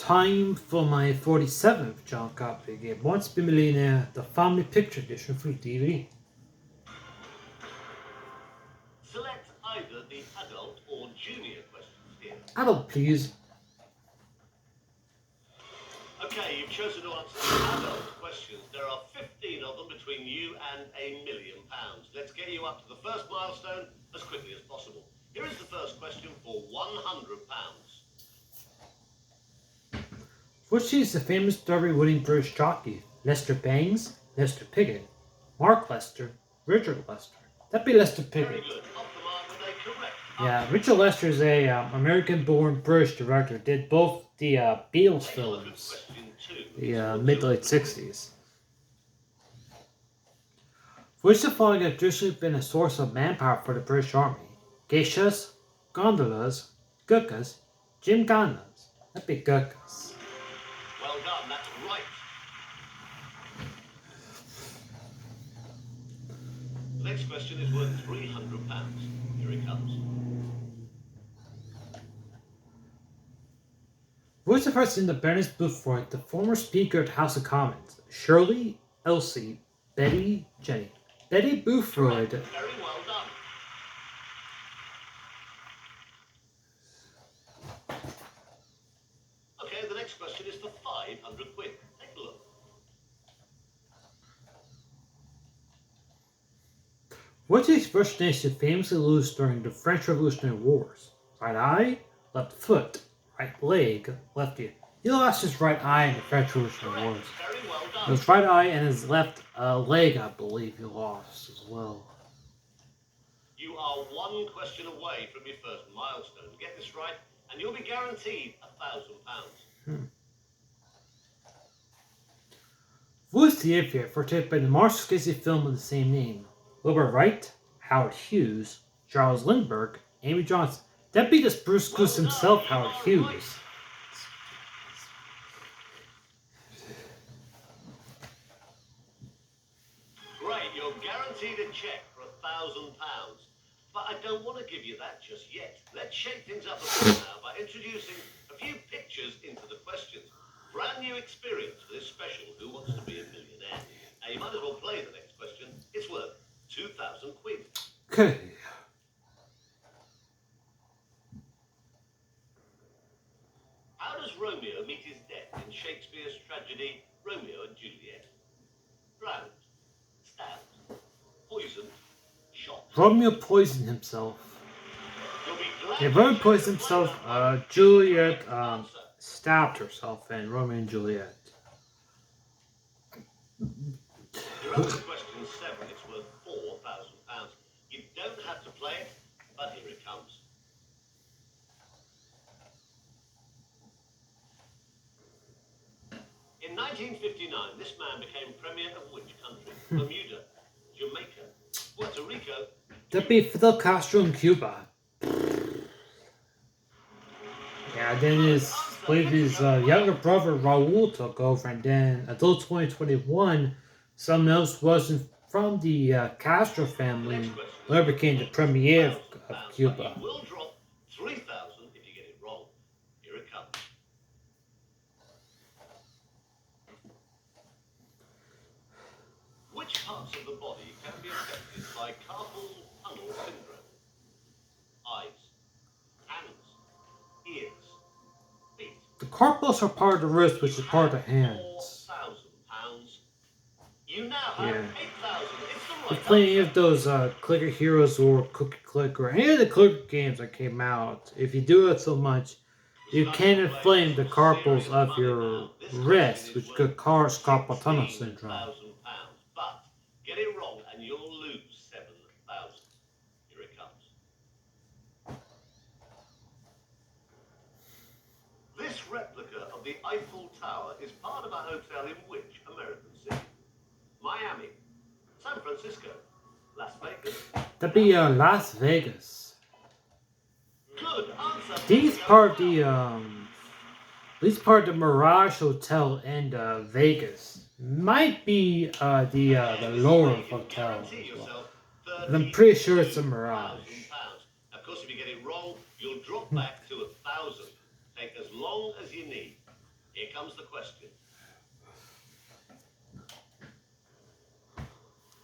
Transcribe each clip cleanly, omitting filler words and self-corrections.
Time for my 47th John Carpenter game. Once Be Millionaire, the Family Picture Edition for DVD. Select either the adult or junior questions here. Adult, please. Okay, you've chosen to answer the adult questions. There are 15 of them between you and £1 million. Let's get you up to the first milestone as quickly as possible. Here is the first question for £100. Which is the famous Derby-winning British jockey? Lester Bangs, Lester Piggott, Mark Lester, Richard Lester. That'd be Lester Piggott. Very good. Off the mark with a correct Yeah, answer. Richard Lester is a American-born British director. Did both the Beatles Take a look at films, question 2. the mid-late 60s. Which of the following have traditionally been a source of manpower for the British Army? Geishas, gondolas, gurkhas, gymkhanas. That'd be gurkhas. Well done, that's right. The next question is worth £300. Here it comes. Who was the person in the Bernice Boothroyd, the former Speaker of the House of Commons? Shirley, Elsie, Betty, Jenny. Betty Boothroyd. Very well done. Okay, the next question is for 500 quid. Take a look. Which expression nation famously lose during the French Revolutionary Wars? Right eye, left foot, right leg, left ear. He lost his right eye in the French Revolutionary Wars. Very well done. His right eye and his left leg, I believe, he lost as well. You are one question away from your first milestone. Get this right, and you'll be guaranteed £1,000. Who is the aviator portrayed by the Martin Scorsese film of the same name? Wilbur Wright, Howard Hughes, Charles Lindbergh, Amy Johnson. That'd be just Bruce Goose himself, Howard Hughes. Great, you're guaranteed a cheque for £1,000. But I don't want to give you that just yet. Let's shake things up a bit now by introducing a few pictures into the questions. Brand new experience for this special Who Wants to Be a Millionaire? Now you might as well play the next question. It's worth 2,000 quid. Okay. How does Romeo meet his death in Shakespeare's tragedy Romeo and Juliet? Drowned, stabbed, poisoned, shot. Romeo poisoned himself. You'll be glad Yeah, you Romeo chose poisoned the himself. right answer. Juliet Answer. stabbed herself in Romeo and Juliet. You're up to question 7. It's worth £4,000. You don't have to play it, but here it comes. In 1959, this man became premier of which country? Bermuda, Jamaica, Puerto Rico. That'd be Fidel Castro in Cuba. Yeah, then I believe his younger brother Raul took over, and then until 2021, someone else wasn't from the Castro family later became the premier of Cuba. You will drop 3,000 if you get it wrong. Here it comes. Which parts of the body can be affected by carpal tunnel syndrome? Eyes, hands, ears, feet. The carpals are part of the wrist, which is part of the hands. £4,000. You now have Yeah. 8,000. It's the If right playing any answer. of those Clicker Heroes or Cookie Click or any of the Clicker games that came out, if you do it so much, you can inflame the carpals of your wrist, which could cause carpal tunnel syndrome. £15,000. But get it wrong and you'll lose 7,000. Here it comes. This replica of the Eiffel Tower is part of a hotel in which American city? Miami, San Francisco, Las Vegas. That'd be Las Vegas. Good answer. These part of the Mirage Hotel in Vegas. Might be the Laurel Hotel as well. But I'm pretty sure it's a Mirage. Of course, if you get it wrong, you'll drop back to 1,000. Take as long as you need. Here comes the question.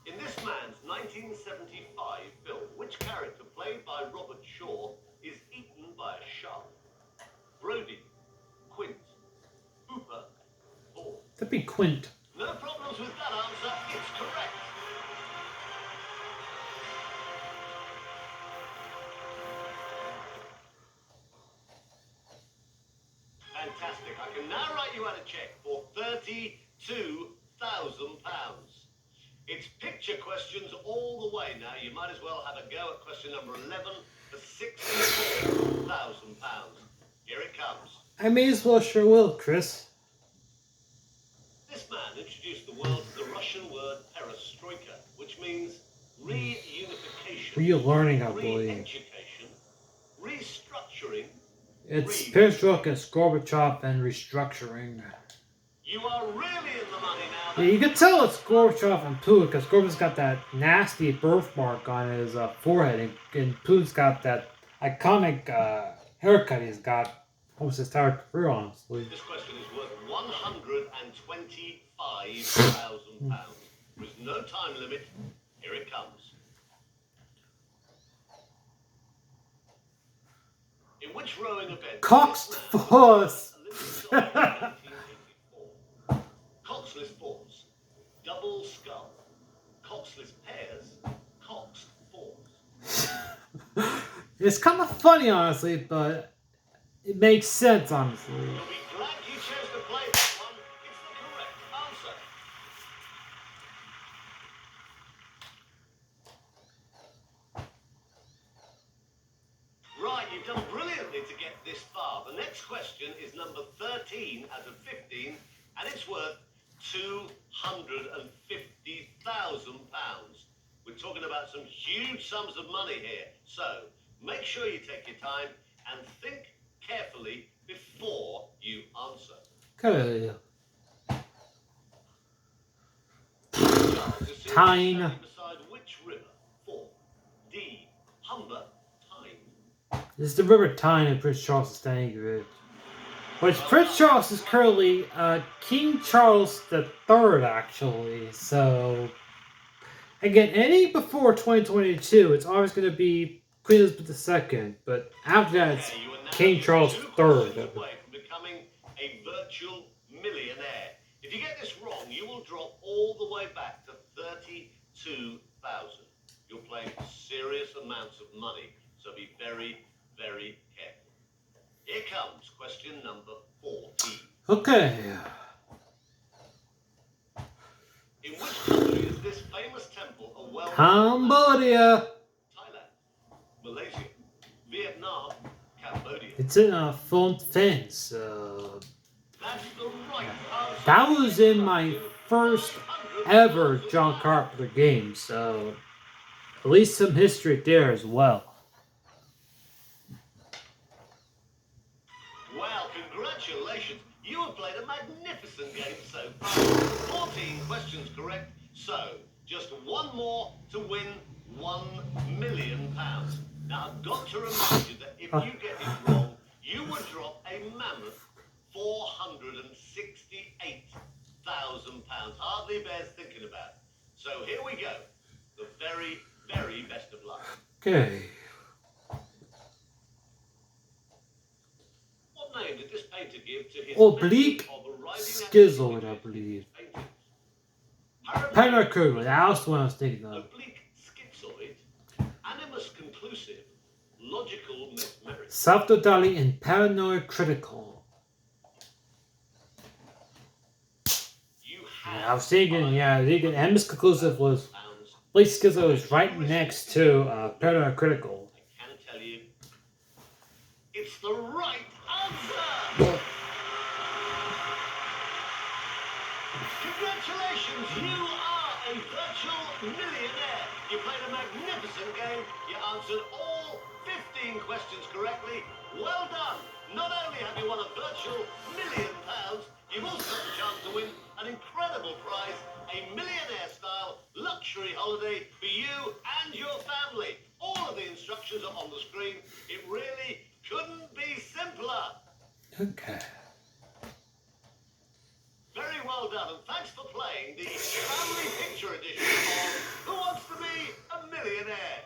In this man's 1975 film, which character played by Robert Shaw is eaten by a shark? Brody, Quint, Hooper, or... That'd be Quint. No problems with that answer. It's correct. Fantastic. I can now write you out a check for £32,000. It's picture questions all the way now. You might as well have a go at question number 11 for £64,000. Here it comes. I may as well sure will, Chris. This man introduced the world to the Russian word perestroika, which means reunification, Relearning, I believe. re-education, restructuring. It's perestroika, Gorbachev, and restructuring. You are really in the money now. Yeah, you can tell it's Gorbachev and Putin because Gorbachev's got that nasty birthmark on his forehead, and Putin's got that iconic haircut he's got almost his entire career, honestly. This question is worth £125,000. There is no time limit. Here it comes. In which rowing event? Coxed Force! Coxless force, double skull, coxless pairs, coxed force. It's kind of funny, honestly, but it makes sense, honestly. You'll be glad you chose to play that one. It's the correct answer. Right, you've done brilliantly to get this far. The next question is number 13 out of 15, and it's worth £250,000. We're talking about some huge sums of money here. So, make sure you take your time and think carefully before you answer. Okay. Tyne. Beside which river? 4. D. Humber. Tyne. This is the River Tyne in Prince Charles' standing grid. Which Prince Charles is currently King Charles III, actually. So, again, anything before 2022, it's always going to be Queen Elizabeth II. But after that, it's King Charles III. Away from becoming a virtual millionaire. If you get this wrong, you will drop all the way back to 32,000. You're playing serious amounts of money, so be very, very careful. Here comes question number 14. Okay. In which country is this famous temple a well? Cambodia. Thailand, Malaysia, Vietnam, Cambodia. It's in Phnom Penh. That's the right answer. That was in my first ever John Carpenter game, so at least some history there as well. Well, congratulations. You have played a magnificent game so far. 14 questions correct, so just one more to win £1 million. Now, I've got to remind you that if you get it wrong, you would drop a mammoth £468,000. Hardly bears thinking about. So here we go. The very, very best of luck. Okay. What name did this painter give to his Oblique painting of arriving at Schizoid, I believe. painting? Paranoid, that was the one I was thinking of. Oblique schizoid, animus conclusive, logical mesmeric. Self-totally and paranoid critical. Yeah, I was thinking, Animus Conclusive was, Oblique Schizoid was right next to Paranoid Critical. I can tell you, it's the right answer! Congratulations, you are a virtual millionaire. You played a magnificent game. You answered all 15 questions correctly. Well done. Not only have you won a virtual £1 million, you've also got the chance to win an incredible prize, a millionaire-style luxury holiday for you and your family. All of the instructions are on the screen. It really couldn't be simpler. Okay. for playing the family picture edition of Who Wants to Be a Millionaire?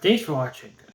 Thanks for watching.